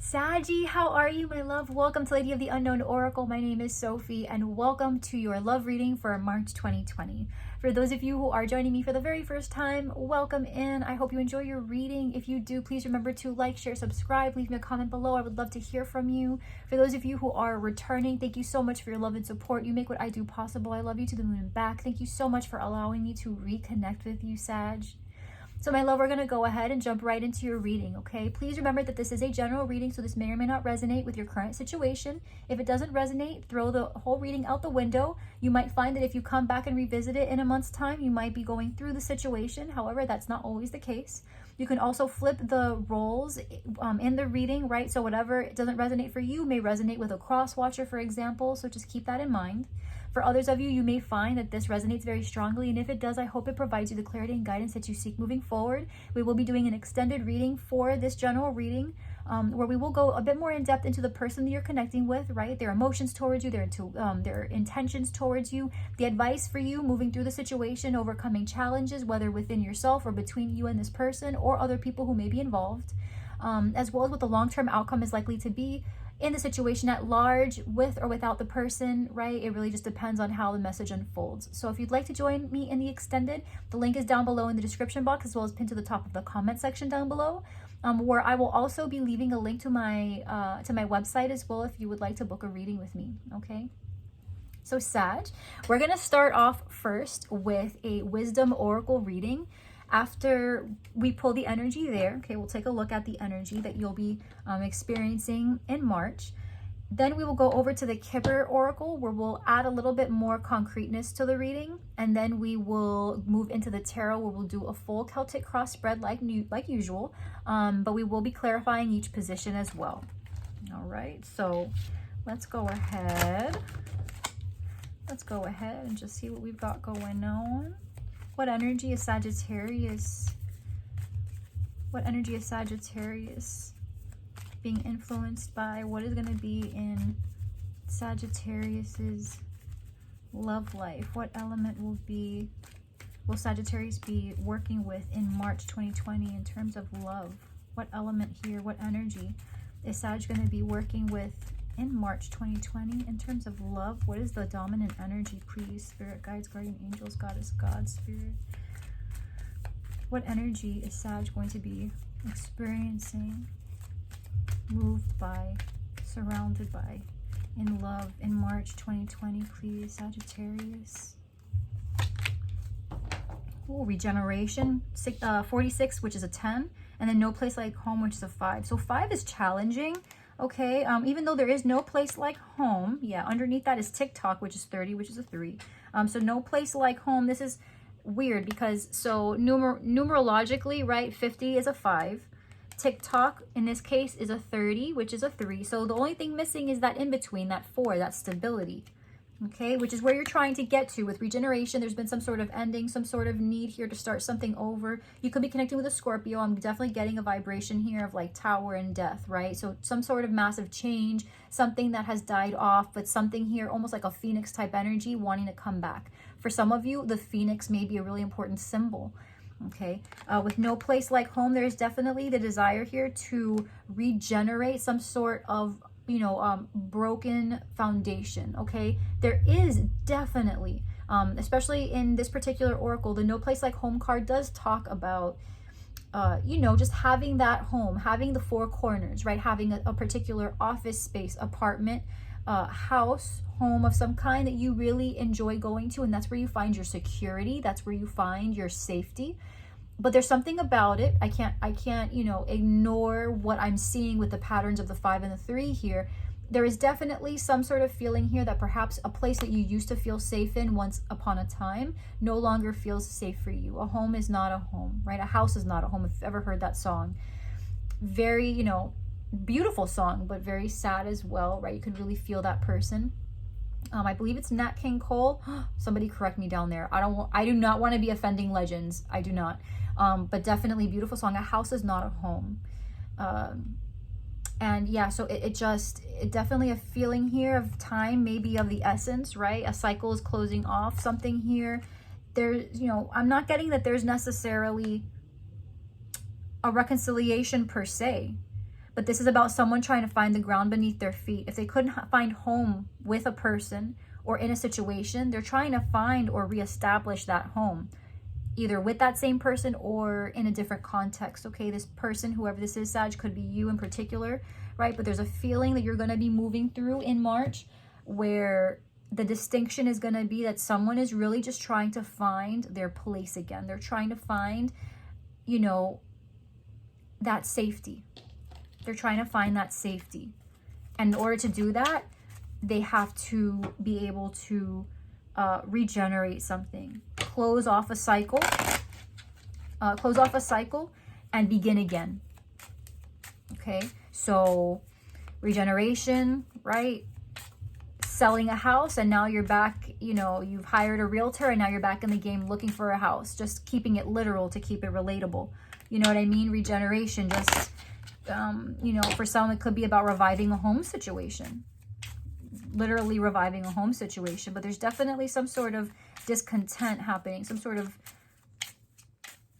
Saggy, how are you, my love? Welcome to Lady of the Unknown Oracle. My name is Sophie, and welcome to your love reading for March 2020. For those of you who are joining me for the very first time, welcome in. I hope you enjoy your reading. If you do, please remember to like, share, subscribe, leave me a comment below. I would love to hear from you. For those of you who are returning, thank you so much for your love and support. You make what I do possible. I love you to the moon and back. Thank you so much for allowing me to reconnect with you, Sag. So my love, we're going to go ahead and jump right into your reading, okay? Please remember that this is a general reading, so this may or may not resonate with your current situation. If it doesn't resonate, throw the whole reading out the window. You might find that if you come back and revisit it in a month's time, you might be going through the situation. However, that's not always the case. You can also flip the roles in the reading, right? So whatever doesn't resonate for you may resonate with a cross watcher, for example. So just keep that in mind. For others of you, you may find that this resonates very strongly, and if it does, I hope it provides you the clarity and guidance that you seek moving forward. We will be doing an extended reading for this general reading, where we will go a bit more in depth into the person that you're connecting with, right? Their emotions towards you, their intentions towards you, the advice for you moving through the situation, overcoming challenges, whether within yourself or between you and this person or other people who may be involved, as well as what the long-term outcome is likely to be in the situation at large, with or without the person, right? It really just depends on how the message unfolds. So if you'd like to join me in the extended, the link is down below in the description box, as well as pinned to the top of the comment section down below, where I will also be leaving a link to my website as well if you would like to book a reading with me, okay? So Sag, we're gonna start off first with a wisdom oracle reading. After we pull the energy there, okay, we'll take a look at the energy that you'll be experiencing in March. Then we will go over to the Kipper Oracle, where we'll add a little bit more concreteness to the reading. And then we will move into the Tarot, where we'll do a full Celtic cross spread like usual. But we will be clarifying each position as well. All right, so let's go ahead. Let's go ahead and just see what we've got going on. What energy is Sagittarius? What energy is Sagittarius being influenced by? What is going to be in Sagittarius's love life? What element will Sagittarius be working with in March 2020 in terms of love? What element here, what energy is Sag going to be working with in March 2020 in terms of love? What is the dominant energy, please? Spirit, guides, guardian angels, goddess, God, spirit. What energy is Sag going to be experiencing, moved by, surrounded by, in love in March 2020, please, Sagittarius? Oh, regeneration, 46, which is a 10, and then no place like home, which is a 5. So 5 is challenging. Okay, even though there is no place like home, yeah, underneath that is TikTok, which is 30, which is a 3. So no place like home. This is weird because, so numerologically, right, 50 is a 5. TikTok, in this case, is a 30, which is a 3. So the only thing missing is that in between, that 4, that stability. Okay, which is where you're trying to get to with regeneration. There's been some sort of ending, some sort of need here to start something over. You could be connecting with a Scorpio. I'm definitely getting a vibration here of like tower and death, right? So some sort of massive change, something that has died off, but something here almost like a phoenix type energy wanting to come back. For some of you, the phoenix may be a really important symbol. Okay, with no place like home, there's definitely the desire here to regenerate some sort of broken foundation. Okay, there is definitely especially in this particular oracle, the no place like home card does talk about just having that home, having the 4 corners, right? Having a particular office space, apartment, house, home of some kind that you really enjoy going to, and that's where you find your security, that's where you find your safety. But there's something about it. I can't ignore what I'm seeing with the patterns of the 5 and the 3 here. There is definitely some sort of feeling here that perhaps a place that you used to feel safe in once upon a time no longer feels safe for you. A home is not a home, right? A house is not a home, if you've ever heard that song. Very, beautiful song, but very sad as well, right? You could really feel that person. I believe it's Nat King Cole. Somebody correct me down there. I do not want to be offending legends. I do not. But definitely beautiful song. A house is not a home. And yeah, so it definitely a feeling here of time, maybe of the essence, right? A cycle is closing off, something here. I'm not getting that there's necessarily a reconciliation per se, But this is about someone trying to find the ground beneath their feet. If they couldn't find home with a person or in a situation, they're trying to find or reestablish that home, either with that same person or in a different context. Okay, this person, whoever this is, Sag, could be you in particular, right? But there's a feeling that you're going to be moving through in March where the distinction is going to be that someone is really just trying to find their place again. They're trying to find, you know, that safety. They're trying to find that safety. And in order to do that, they have to be able to regenerate something, close off a cycle and begin again. Okay, so regeneration, right? Selling a house and now you're back, you know, you've hired a realtor and now you're back in the game looking for a house, just keeping it literal to keep it relatable. You know what I mean? Regeneration, just, you know, for some it could be about reviving a home situation. Literally reviving a home situation, but there's definitely some sort of discontent happening, some sort of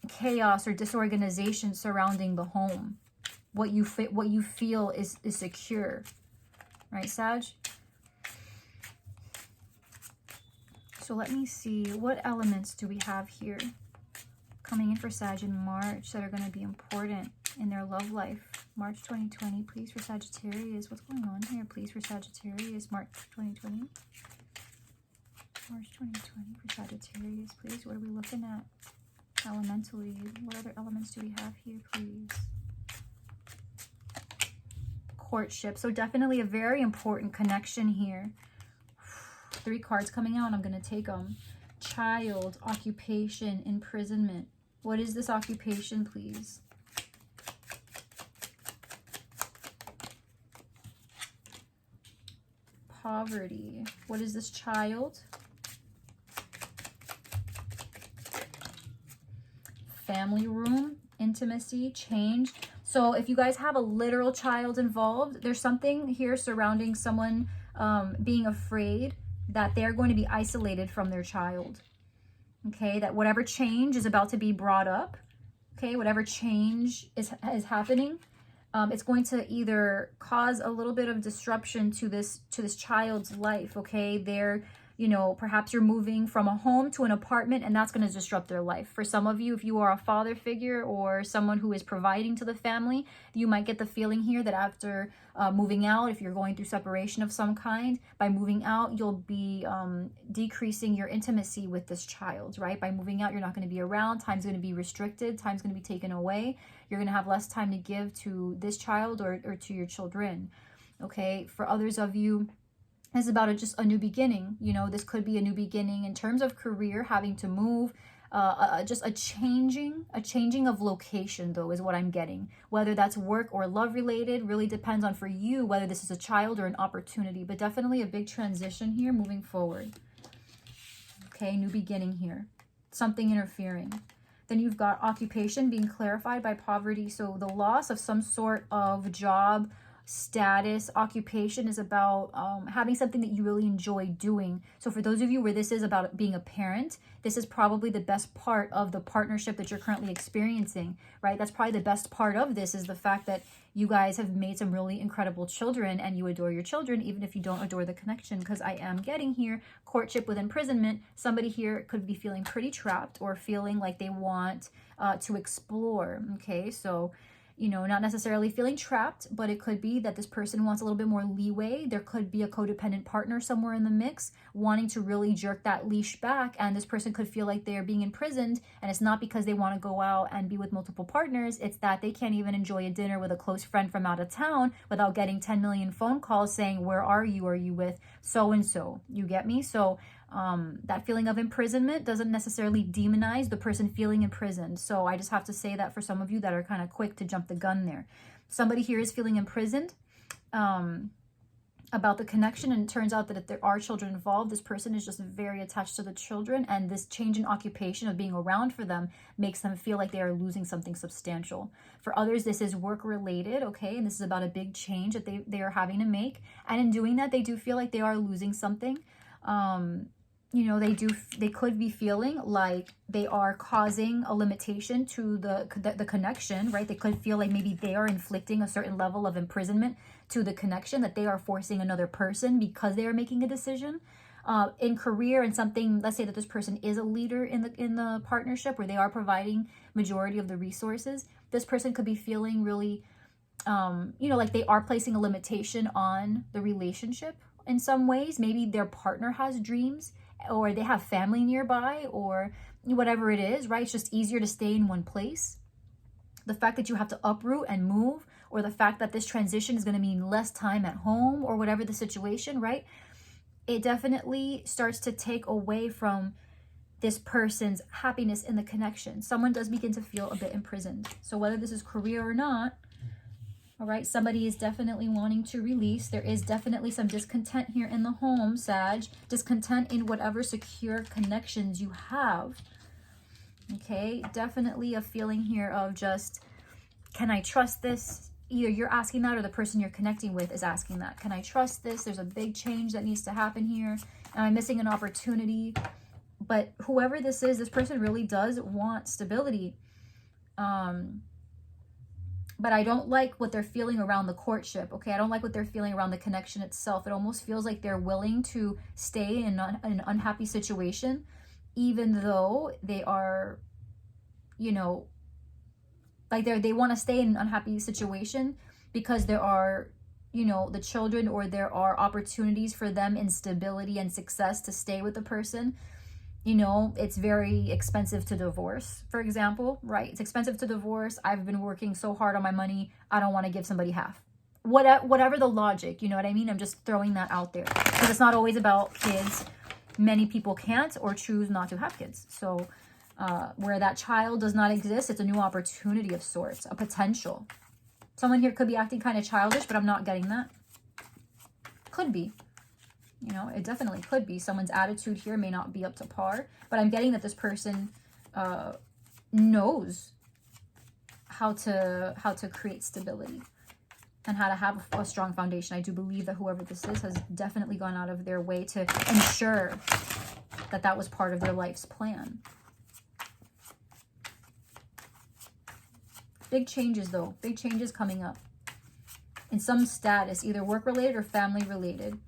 chaos or disorganization surrounding the home. What you feel is secure, right, Sag? So let me see, what elements do we have here coming in for Sag in March that are going to be important in their love life? March 2020, please, for Sagittarius. What's going on here, please, for Sagittarius? March 2020. March 2020 for Sagittarius, please. What are we looking at elementally? What other elements do we have here, please? Courtship. So definitely a very important connection here. 3 cards coming out. I'm going to take them. Child, occupation, imprisonment. What is this occupation, please? Poverty. What is this child? Family room, intimacy, change. So if you guys have a literal child involved, there's something here surrounding someone being afraid that they're going to be isolated from their child. Okay, that whatever change is about to be brought up, okay, whatever change is happening, it's going to either cause a little bit of disruption to this child's life. Okay, they're, you know, perhaps you're moving from a home to an apartment and that's going to disrupt their life. For some of you, if you are a father figure or someone who is providing to the family, you might get the feeling here that after moving out, if you're going through separation of some kind, by moving out, you'll be decreasing your intimacy with this child, right? By moving out, you're not going to be around. Time's going to be restricted. Time's going to be taken away. You're going to have less time to give to this child or to your children. Okay, for others of you, it's about just a new beginning. You know, this could be a new beginning in terms of career, having to move, just a changing of location, though, is what I'm getting. Whether that's work or love related really depends on for you whether this is a child or an opportunity, but definitely a big transition here moving forward. Okay, new beginning here. Something interfering. Then you've got occupation being clarified by poverty. So the loss of some sort of job, status, occupation is about having something that you really enjoy doing. So for those of you where this is about being a parent, this is probably the best part of the partnership that you're currently experiencing, right? That's probably the best part of this, is the fact that you guys have made some really incredible children and you adore your children, even if you don't adore the connection. Because I am getting here courtship with imprisonment. Somebody here could be feeling pretty trapped or feeling like they want to explore. Okay, so you know, not necessarily feeling trapped, but it could be that this person wants a little bit more leeway. There could be a codependent partner somewhere in the mix wanting to really jerk that leash back, and this person could feel like they're being imprisoned, and it's not because they want to go out and be with multiple partners. It's that they can't even enjoy a dinner with a close friend from out of town without getting 10 million phone calls saying, where are you? Are you with so-and-so? You get me? So that feeling of imprisonment doesn't necessarily demonize the person feeling imprisoned. So I just have to say that for some of you that are kind of quick to jump the gun there. Somebody here is feeling imprisoned about the connection, and it turns out that if there are children involved, this person is just very attached to the children, and this change in occupation of being around for them makes them feel like they are losing something substantial. For others, this is work related, okay, and this is about a big change that they are having to make, and in doing that, they do feel like they are losing something. you know, they could be feeling like they are causing a limitation to the connection, right? They could feel like maybe they are inflicting a certain level of imprisonment to the connection, that they are forcing another person because they are making a decision. In career and something, let's say that this person is a leader in the partnership where they are providing majority of the resources. This person could be feeling really, you know, like they are placing a limitation on the relationship in some ways. Maybe their partner has dreams, or they have family nearby, or whatever it is, right? It's just easier to stay in one place. The fact that you have to uproot and move, or the fact that this transition is going to mean less time at home, or whatever the situation, right? It definitely starts to take away from this person's happiness in the connection. Someone does begin to feel a bit imprisoned. So whether this is career or not, all right, somebody is definitely wanting to release. There is definitely some discontent here in the home, Sag. Discontent in whatever secure connections you have. Okay, definitely a feeling here of just, can I trust this? Either you're asking that, or the person you're connecting with is asking that. Can I trust this? There's a big change that needs to happen here. Am I missing an opportunity? But whoever this is, this person really does want stability. But I don't like what they're feeling around the courtship, okay? I don't like what they're feeling around the connection itself. It almost feels like they're willing to stay in an unhappy situation, even though they are, you know, like they want to stay in an unhappy situation because there are, you know, the children, or there are opportunities for them in stability and success to stay with the person. You know, it's very expensive to divorce, for example, right? It's expensive to divorce. I've been working so hard on my money. I don't want to give somebody half. Whatever the logic, you know what I mean? I'm just throwing that out there because it's not always about kids. Many people can't or choose not to have kids. So where that child does not exist, it's a new opportunity of sorts, a potential. Someone here could be acting kind of childish, but I'm not getting that. Could be. You know, it definitely could be. Someone's attitude here may not be up to par, but I'm getting that this person knows how to create stability and how to have a strong foundation. I do believe that whoever this is has definitely gone out of their way to ensure that that was part of their life's plan. Big changes, though. Big changes coming up in some status, either work-related or family-related.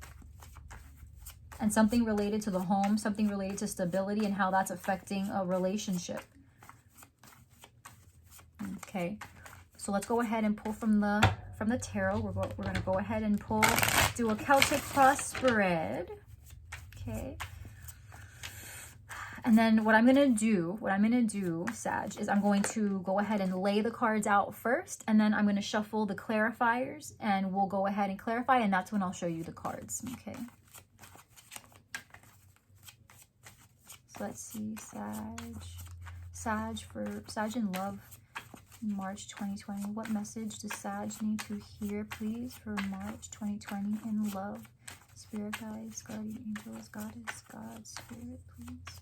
And something related to the home, something related to stability and how that's affecting a relationship. Okay, so let's go ahead and pull from the tarot. We're going to go ahead and do a Celtic cross spread. Okay. And then what I'm going to do, Sag, is I'm going to go ahead and lay the cards out first, and then I'm going to shuffle the clarifiers, and we'll go ahead and clarify, and that's when I'll show you the cards. Okay. So let's see, Sag in love, March 2020. What message does Sag need to hear, please, for March 2020 in love? Spirit guides, guardian angels, goddess, God, spirit, please.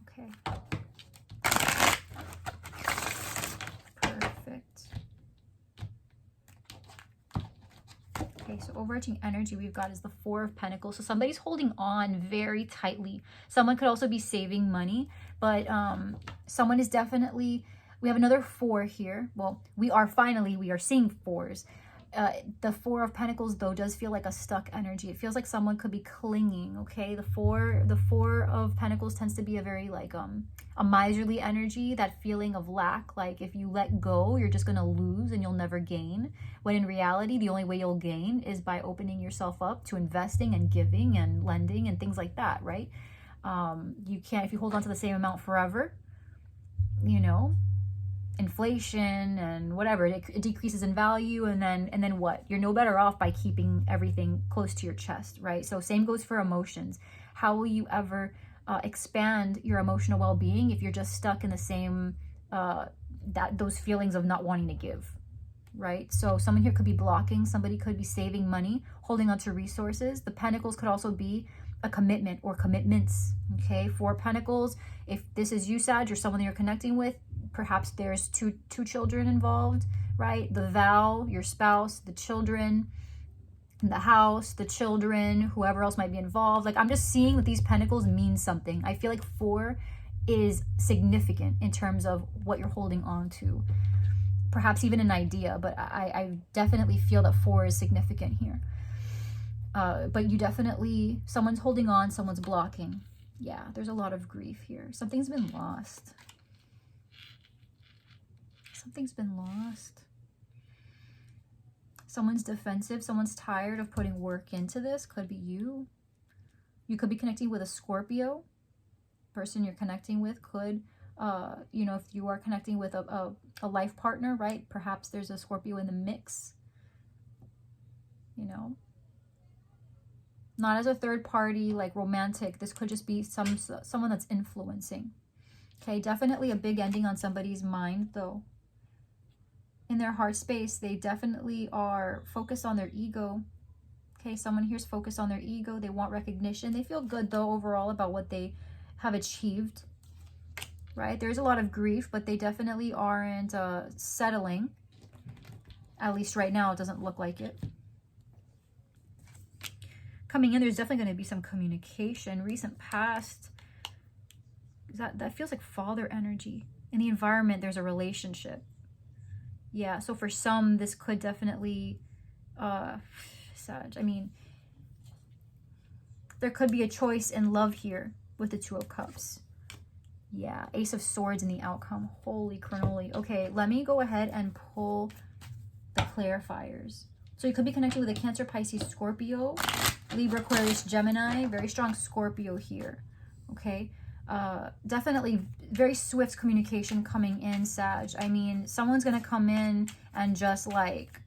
Okay. Perfect. Okay, so overarching energy we've got is the Four of Pentacles. So somebody's holding on very tightly. Someone could also be saving money, but someone is definitely, we have another four here. Well, we are seeing fours. The Four of Pentacles, though, does feel like a stuck energy. It feels like someone could be clinging, okay? The Four of Pentacles tends to be a very, like, a miserly energy, that feeling of lack. Like, if you let go, you're just going to lose and you'll never gain. When in reality, the only way you'll gain is by opening yourself up to investing and giving and lending and things like that, right? You can't, if you hold on to the same amount forever, you know, inflation and whatever, it decreases in value, and then what? You're no better off by keeping everything close to your chest, right? So same goes for emotions. How will you ever expand your emotional well-being if you're just stuck in the same those feelings of not wanting to give, right? So someone here could be blocking, somebody could be saving money, holding on to resources. The Pentacles could also be a commitment or commitments, okay? Four Pentacles, if this is you, Sag, or someone that you're connecting with, perhaps there's two children involved, right? The vow, your spouse, the children, the house, the children, whoever else might be involved. Like, I'm just seeing that these pentacles mean something. I feel like 4 is significant in terms of what you're holding on to. Perhaps even an idea, but I definitely feel that 4 is significant here. But you definitely, someone's holding on, someone's blocking. Yeah, there's a lot of grief here. Something's been lost. Something's been lost. Someone's defensive. Someone's tired of putting work into this. Could be you. You could be connecting with a Scorpio. Person you're connecting with could, you know, if you are connecting with a life partner, right? Perhaps there's a Scorpio in the mix. You know, not as a third party, like romantic. This could just be someone that's influencing. Okay, definitely a big ending on somebody's mind, though. In their heart space, they definitely are focused on their ego. Okay, someone here's focused on their ego. They want recognition. They feel good, though, overall about what they have achieved, right? There's a lot of grief, but they definitely aren't settling. At least right now, it doesn't look like it. Coming in, there's definitely going to be some communication. Recent past, that feels like father energy. In the environment, there's a relationship. Yeah, so for some, this could definitely, Sag, I mean, there could be a choice in love here with the 2 of Cups. Yeah, Ace of Swords in the outcome. Holy cannoli. Okay, let me go ahead and pull the clarifiers. So you could be connecting with a Cancer, Pisces, Scorpio, Libra, Aquarius, Gemini. Very strong Scorpio here. Okay. Definitely very swift communication coming in, Sag. I mean, someone's going to come in and just like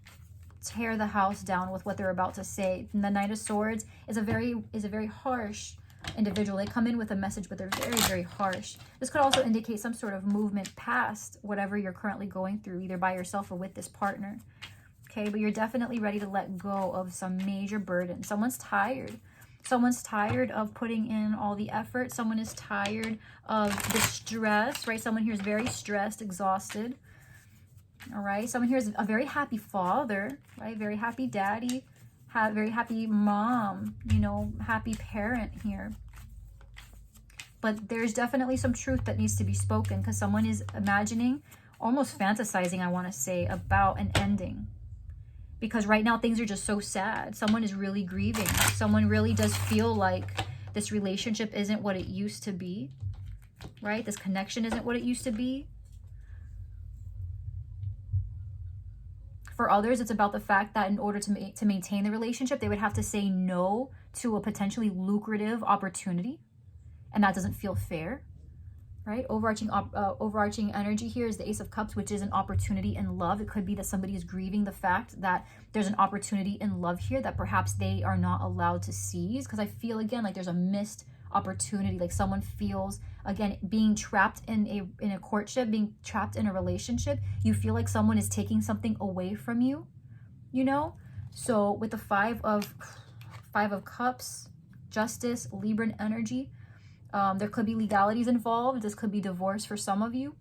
tear the house down with what they're about to say. And the Knight of Swords is a very harsh individual. They come in with a message, but they're very, very harsh. This could also indicate some sort of movement past whatever you're currently going through, either by yourself or with this partner. Okay, but you're definitely ready to let go of some major burden. Someone's tired. Someone's tired of putting in all the effort. Someone is tired of the stress, right? Someone here is very stressed, exhausted. All right. Someone here is a very happy father, right? Very happy daddy, very happy mom, you know, happy parent here. But there's definitely some truth that needs to be spoken because someone is imagining, almost fantasizing, I want to say, about an ending. Because right now things are just so sad. Someone is really grieving. Someone really does feel like this relationship isn't what it used to be, right? This connection isn't what it used to be. For others, it's about the fact that in order to maintain the relationship, they would have to say no to a potentially lucrative opportunity. And that doesn't feel fair, right? Overarching energy here is the Ace of Cups, which is an opportunity in love. It could be that somebody is grieving the fact that there's an opportunity in love here that perhaps they are not allowed to seize. Because I feel, again, like there's a missed opportunity. Like someone feels, again, being trapped in a courtship, being trapped in a relationship. You feel like someone is taking something away from you, you know? So with the Five of Cups, Justice, Libran energy, there could be legalities involved. This could be divorce for some of you,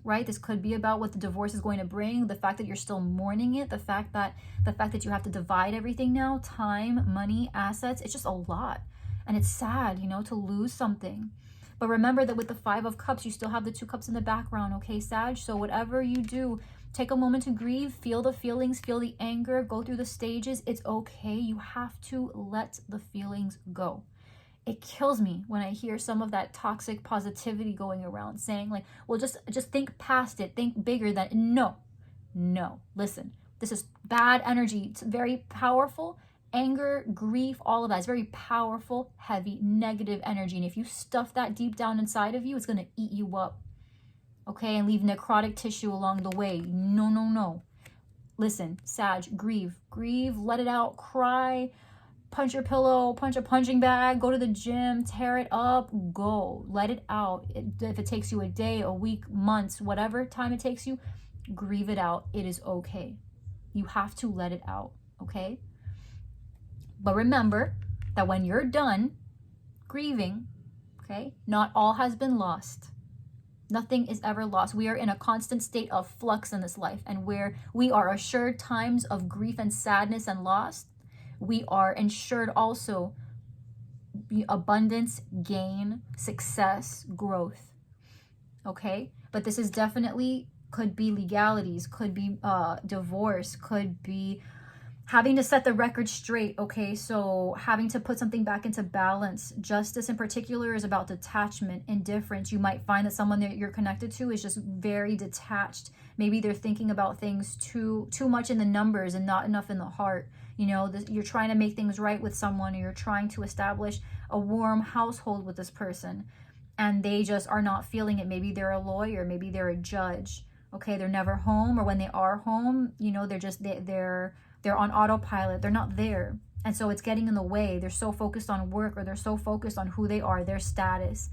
right? This could be about what the divorce is going to bring, the fact that you're still mourning it, the fact that you have to divide everything now, time, money, assets. It's just a lot. And it's sad, you know, to lose something. But remember that with the Five of Cups, you still have the 2 cups in the background, okay, Sag? So whatever you do, take a moment to grieve, feel the feelings, feel the anger, go through the stages. It's okay. You have to let the feelings go. It kills me when I hear some of that toxic positivity going around saying like, well, just think past it, think bigger than. No, listen, this is bad energy. It's very powerful. Anger, grief, all of that is very powerful, heavy, negative energy. And if you stuff that deep down inside of you, it's going to eat you up. Okay, and leave necrotic tissue along the way. No. Listen, Sag, grieve, let it out, cry, punch your pillow, punch a punching bag, go to the gym, tear it up, go, let it out. If it takes you a day, a week, months, whatever time it takes you, grieve it out. It is okay. You have to let it out, okay? But remember that when you're done grieving, okay, not all has been lost. Nothing is ever lost. We are in a constant state of flux in this life, and where we are assured times of grief and sadness and loss, we are ensured also abundance, gain, success, growth. Okay? But this is definitely, could be legalities, could be divorce, could be having to set the record straight. Okay, so having to put something back into balance. Justice in particular is about detachment, indifference. You might find that someone that you're connected to is just very detached. Maybe they're thinking about things too much in the numbers and not enough in the heart. You know, you're trying to make things right with someone, or you're trying to establish a warm household with this person, and they just are not feeling it. Maybe they're a lawyer, maybe they're a judge. Okay, they're never home, or when they are home, you know, they're on autopilot. They're not there. And so it's getting in the way. They're so focused on work, or they're so focused on who they are, their status,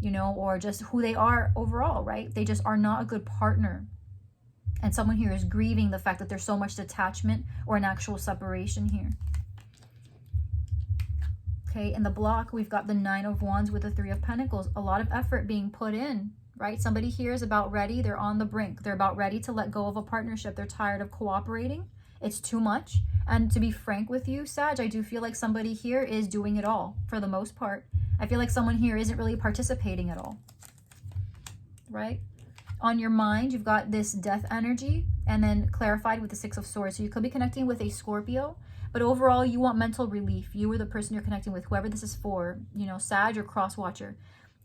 you know, or just who they are overall, right? They just are not a good partner. And someone here is grieving the fact that there's so much detachment or an actual separation here. Okay, in the block, we've got the 9 of Wands with the 3 of Pentacles. A lot of effort being put in, right? Somebody here is about ready. They're on the brink. They're about ready to let go of a partnership. They're tired of cooperating. It's too much. And to be frank with you, Sag, I do feel like somebody here is doing it all for the most part. I feel like someone here isn't really participating at all, right? On your mind, you've got this death energy, and then clarified with the 6 of Swords. So you could be connecting with a Scorpio, but overall you want mental relief. You or the person you're connecting with, whoever this is for, you know, Sag or cross watcher.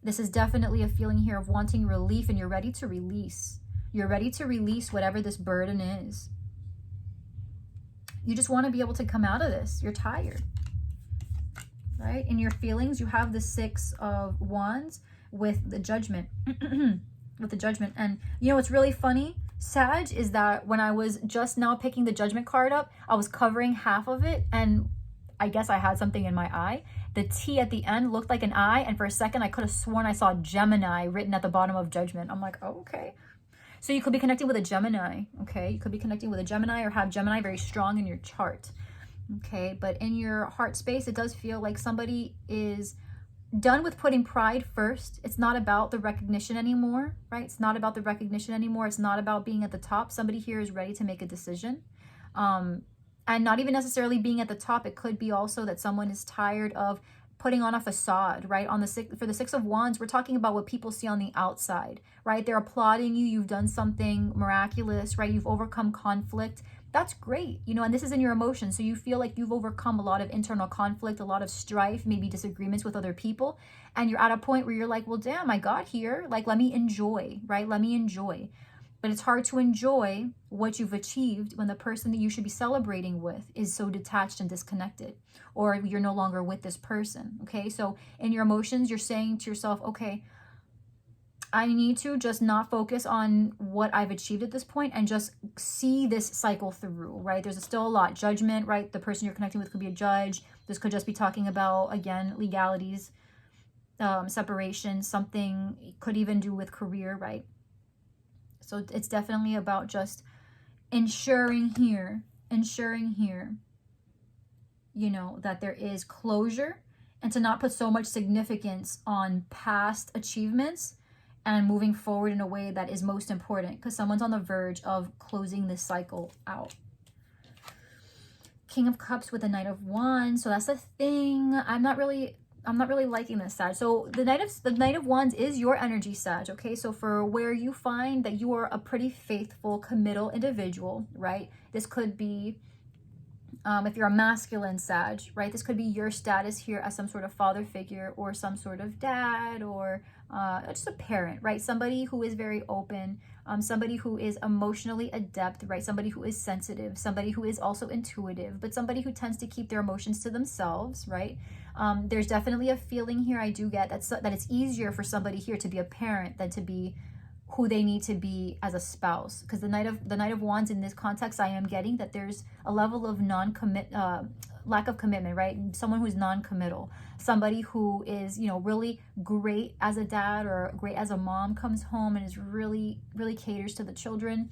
This is definitely a feeling here of wanting relief, and you're ready to release. You're ready to release whatever this burden is. You just want to be able to come out of this. You're tired, right? In your feelings, you have the 6 of Wands with the Judgment. With the Judgment. And you know what's really funny, Sag, is that when I was just now picking the Judgment card up, I was covering half of it, and I guess I had something in my eye. The T at the end looked like an I, and for a second I could have sworn I saw Gemini written at the bottom of Judgment. I'm like, oh, okay. So you could be connecting with a Gemini, okay? You could be connecting with a Gemini, or have Gemini very strong in your chart, okay? But in your heart space, it does feel like somebody is done with putting pride first. It's not about the recognition anymore, right? It's not about the recognition anymore. It's not about being at the top. Somebody here is ready to make a decision. And not even necessarily being at the top. It could be also that someone is tired of putting on a facade, right? For the 6 of Wands, we're talking about what people see on the outside, right? They're applauding you. You've done something miraculous, right? You've overcome conflict. That's great, you know, and this is in your emotions. So you feel like you've overcome a lot of internal conflict, a lot of strife, maybe disagreements with other people. And you're at a point where you're like, well, damn, I got here. Like, let me enjoy, right? Let me enjoy. But it's hard to enjoy what you've achieved when the person that you should be celebrating with is so detached and disconnected, or you're no longer with this person, okay? So in your emotions, you're saying to yourself, okay, I need to just not focus on what I've achieved at this point and just see this cycle through, right? There's still a lot. Judgment, right? The person you're connecting with could be a judge. This could just be talking about, again, legalities, separation, something could even do with career, right? So it's definitely about just ensuring here, you know, that there is closure, and to not put so much significance on past achievements and moving forward in a way that is most important, because someone's on the verge of closing this cycle out. King of Cups with the Knight of Wands. So that's the thing. I'm not really liking this, Sag. So the Knight of Wands is your energy, Sag, okay? So for where you find that you are a pretty faithful, committal individual, right? This could be, if you're a masculine Sag, right? This could be your status here as some sort of father figure, or some sort of dad, or just a parent, right? Somebody who is very open, somebody who is emotionally adept, right? Somebody who is sensitive, somebody who is also intuitive, but somebody who tends to keep their emotions to themselves, right? There's definitely a feeling here I do get that it's easier for somebody here to be a parent than to be who they need to be as a spouse, because the Knight of Wands in this context, I am getting that there's a level of lack of commitment, right? Someone who's non-committal, somebody who is, you know, really great as a dad or great as a mom, comes home and is really caters to the children,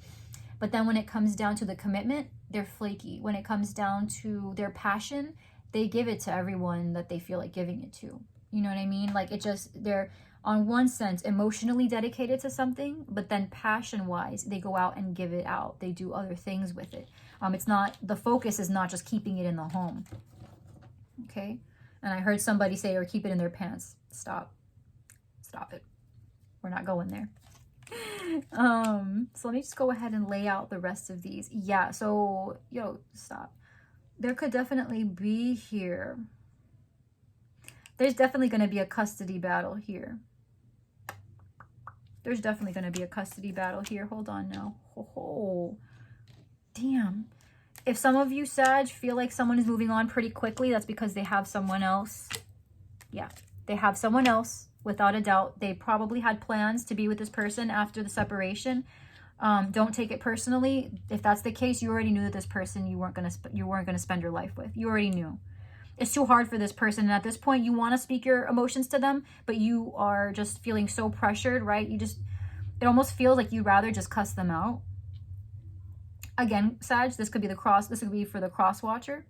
but then when it comes down to the commitment, they're flaky. When it comes down to their passion, they give it to everyone that they feel like giving it to. You know what I mean? Like, it just, they're on one sense, emotionally dedicated to something, but then passion-wise, they go out and give it out. They do other things with it. It's not, the focus is not just keeping it in the home. Okay? And I heard somebody say, or keep it in their pants. Stop. Stop it. We're not going there. So let me just go ahead and lay out the rest of these. Yeah, so, stop. There could definitely be here. There's definitely going to be a custody battle here. There's definitely going to be a custody battle here. Hold on now. Oh, damn. If some of you, Sag, feel like someone is moving on pretty quickly, that's because they have someone else. Yeah, they have someone else, without a doubt. They probably had plans to be with this person after the separation. Don't take it personally. If that's the case, you already knew that this person you weren't gonna spend your life with. You already knew. It's too hard for this person, and at this point you want to speak your emotions to them, but you are just feeling so pressured, right? It almost feels like you'd rather just cuss them out. Again, Sag, this could be for the cross watcher.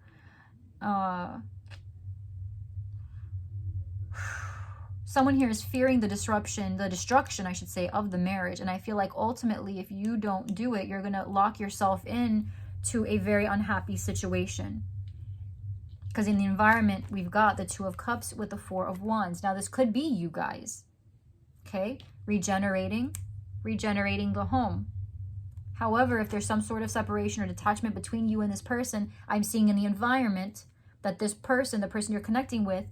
Someone here is fearing the destruction, I should say, of the marriage. And I feel like ultimately, if you don't do it, you're going to lock yourself in to a very unhappy situation. Because in the environment, we've got the Two of Cups with the Four of Wands. Now, this could be you guys. Okay? Regenerating the home. However, if there's some sort of separation or detachment between you and this person, I'm seeing in the environment that this person, the person you're connecting with,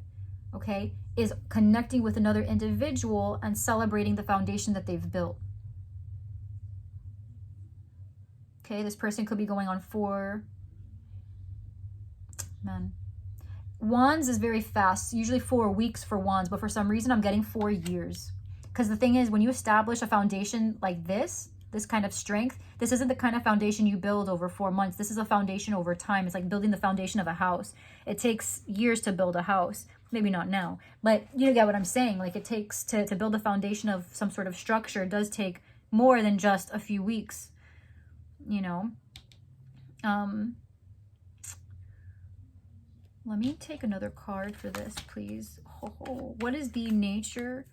okay, is connecting with another individual and celebrating the foundation that they've built. Okay, this person could be going on 4. Man. Wands is very fast, usually 4 weeks for Wands, but for some reason I'm getting 4 years. Because the thing is, when you establish a foundation like this kind of strength, this isn't the kind of foundation you build over 4 months. This is a foundation over time. It's like building the foundation of a house. It takes years to build a house. Maybe not now, but you get what I'm saying. Like, it takes to build a foundation of some sort of structure. It does take more than just a few weeks, Let me take another card for this, please. What is the nature?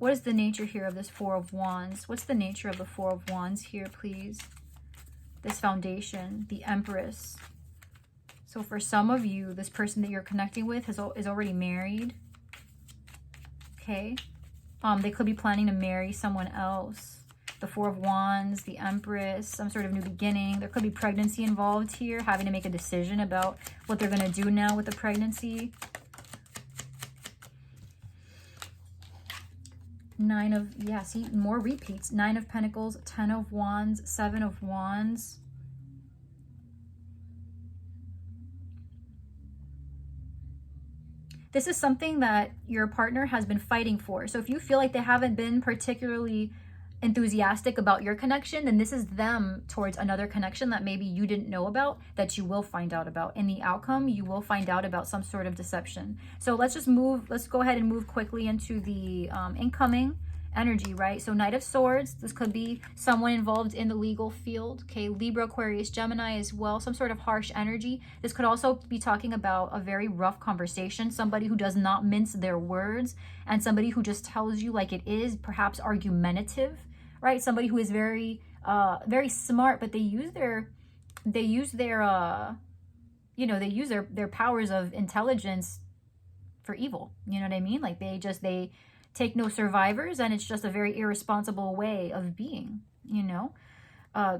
What is the nature here of this Four of Wands? What's the nature of the Four of Wands here, please? This foundation, the Empress. So for some of you, this person that you're connecting with is already married. Okay. They could be planning to marry someone else. The Four of Wands, the Empress, some sort of new beginning. There could be pregnancy involved here, having to make a decision about what they're going to do now with the pregnancy. See, more repeats. 9 of Pentacles, 10 of Wands, 7 of Wands. This is something that your partner has been fighting for. So if you feel like they haven't been particularly enthusiastic about your connection, then this is them towards another connection that maybe you didn't know about, that you will find out about. In the outcome, you will find out about some sort of deception. So let's go ahead and move quickly into the incoming energy, right? So Knight of Swords, this could be someone involved in the legal field. Okay, Libra, Aquarius, Gemini as well, some sort of harsh energy. This could also be talking about a very rough conversation, somebody who does not mince their words, and somebody who just tells you like it is, perhaps argumentative, right? Somebody who is very very smart, but they use their powers of intelligence for evil. You know what I mean? Like they take no survivors, and it's just a very irresponsible way of being,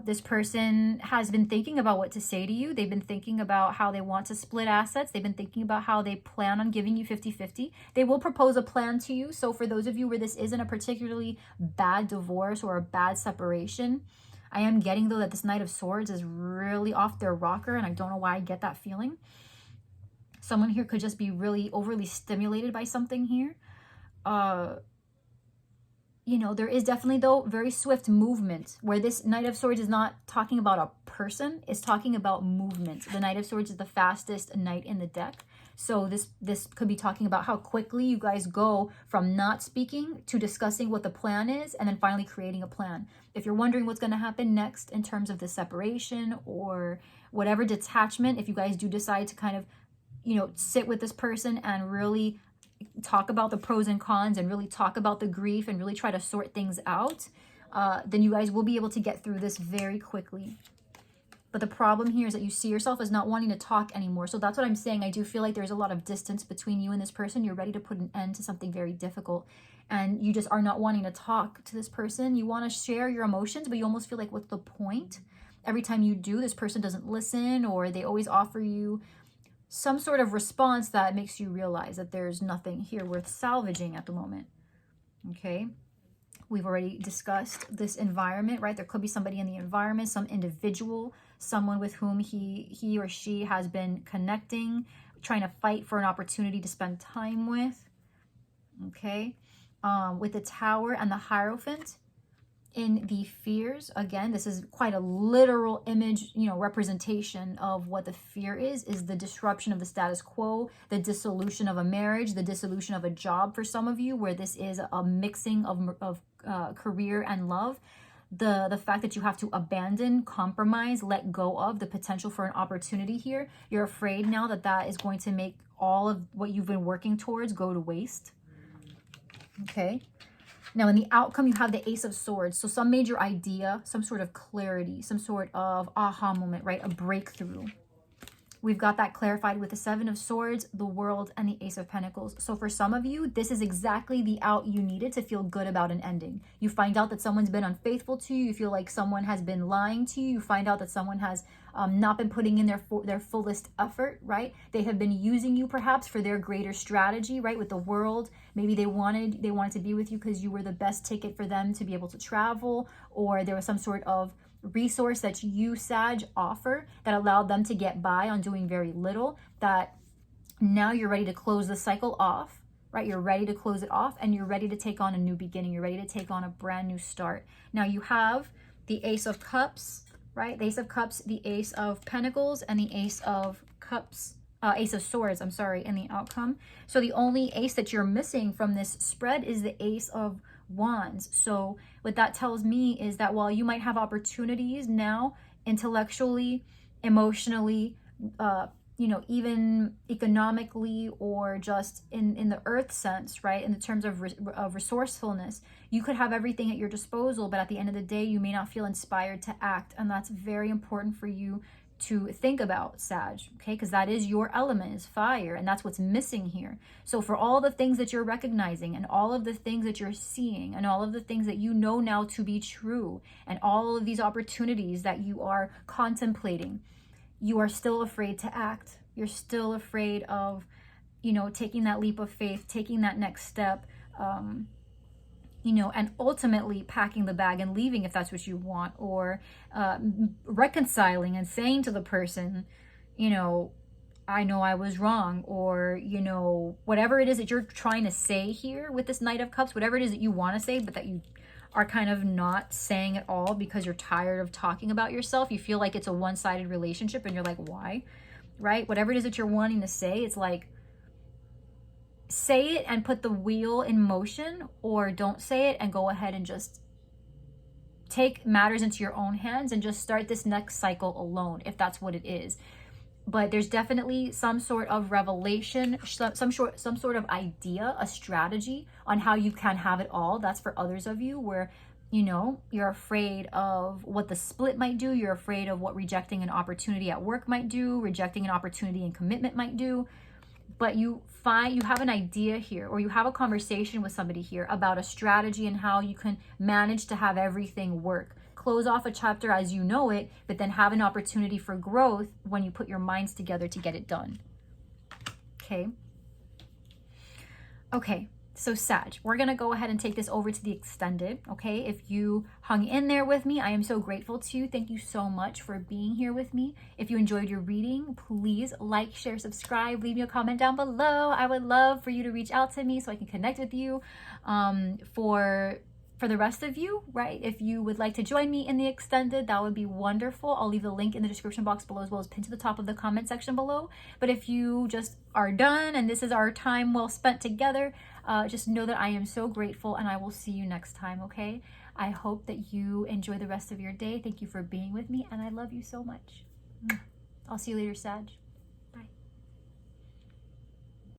This person has been thinking about what to say to you. They've been thinking about how they want to split assets. They've been thinking about how they plan on giving you 50-50. They will propose a plan to you. So for those of you where this isn't a particularly bad divorce or a bad separation, I am getting, though, that this Knight of Swords is really off their rocker, and I don't know why I get that feeling. Someone here could just be really overly stimulated by something here. There is definitely, though, very swift movement, where this Knight of Swords is not talking about a person, it's talking about movement. The Knight of Swords is the fastest knight in the deck. So this could be talking about how quickly you guys go from not speaking to discussing what the plan is, and then finally creating a plan. If you're wondering what's going to happen next in terms of the separation or whatever detachment, if you guys do decide to kind of, sit with this person and really talk about the pros and cons and really talk about the grief and really try to sort things out, then you guys will be able to get through this very quickly. But the problem here is that you see yourself as not wanting to talk anymore. So that's what I'm saying. I do feel like there's a lot of distance between you and this person. You're ready to put an end to something very difficult. And you just are not wanting to talk to this person. You want to share your emotions, but you almost feel like, what's the point? Every time you do, this person doesn't listen, or they always offer you some sort of response that makes you realize that there's nothing here worth salvaging at the moment. Okay? We've already discussed this environment, right? There could be somebody in the environment, some individual, someone with whom he or she has been connecting, trying to fight for an opportunity to spend time with. Okay? With the Tower and the Hierophant in the fears, again, this is quite a literal image, representation of what the fear is the disruption of the status quo, the dissolution of a marriage, the dissolution of a job for some of you, where this is a mixing of career and love. The fact that you have to abandon, compromise, let go of the potential for an opportunity here. You're afraid now that is going to make all of what you've been working towards go to waste. Okay. Now, in the outcome, you have the Ace of Swords. So some major idea, some sort of clarity, some sort of aha moment, right? A breakthrough. We've got that clarified with the Seven of Swords, the World, and the Ace of Pentacles. So for some of you, this is exactly the out you needed to feel good about an ending. You find out that someone's been unfaithful to you. You feel like someone has been lying to you. You find out that someone has not been putting in their fullest effort, right? They have been using you perhaps for their greater strategy, right? With the World, maybe they wanted to be with you because you were the best ticket for them to be able to travel, or there was some sort of resource that you, Sag, offer that allowed them to get by on doing very little, that now you're ready to close the cycle off, right? You're ready to close it off, and you're ready to take on a new beginning. You're ready to take on a brand new start. Now you have the Ace of Cups, right? The Ace of Cups, the Ace of Pentacles, and the Ace of Cups, Ace of Swords, I'm sorry, in the outcome. So the only ace that you're missing from this spread is the Ace of Wands. So what that tells me is that while you might have opportunities now intellectually, emotionally, even economically, or just in the earth sense, right, in the terms of resourcefulness, you could have everything at your disposal, but at the end of the day, you may not feel inspired to act. And that's very important for you to think about, Sag, okay? Because that is your element, is fire, and that's what's missing here. So for all the things that you're recognizing, and all of the things that you're seeing, and all of the things that you know now to be true, and all of these opportunities that you are contemplating, you are still afraid to act. You're still afraid of, taking that leap of faith, taking that next step, and ultimately packing the bag and leaving if that's what you want, or reconciling and saying to the person, I know I was wrong, or, whatever it is that you're trying to say here with this Knight of Cups, whatever it is that you want to say, but that you are kind of not saying at all because you're tired of talking about yourself. You feel like it's a one-sided relationship, and you're like, why? Right? Whatever it is that you're wanting to say, it's like, say it and put the wheel in motion, or don't say it and go ahead and just take matters into your own hands and just start this next cycle alone, if that's what it is. But there's definitely some sort of revelation, some sort of idea, a strategy on how you can have it all. That's for others of you where, you're afraid of what the split might do. You're afraid of what rejecting an opportunity at work might do, rejecting an opportunity in commitment might do. But you have an idea here, or you have a conversation with somebody here about a strategy and how you can manage to have everything work. Close off a chapter as you know it, but then have an opportunity for growth when you put your minds together to get it done. Okay, so Sag, we're going to go ahead and take this over to the extended, okay? If you hung in there with me, I am so grateful to you. Thank you so much for being here with me. If you enjoyed your reading, please like, share, subscribe, leave me a comment down below. I would love for you to reach out to me so I can connect with you. For the rest of you, right, if you would like to join me in the extended, that would be wonderful. I'll leave the link in the description box below, as well as pinned to the top of the comment section below. But if you just are done and this is our time well spent together, just know that I am so grateful, and I will see you next time, okay? I hope that you enjoy the rest of your day. Thank you for being with me, and I love you so much. I'll see you later, Sag.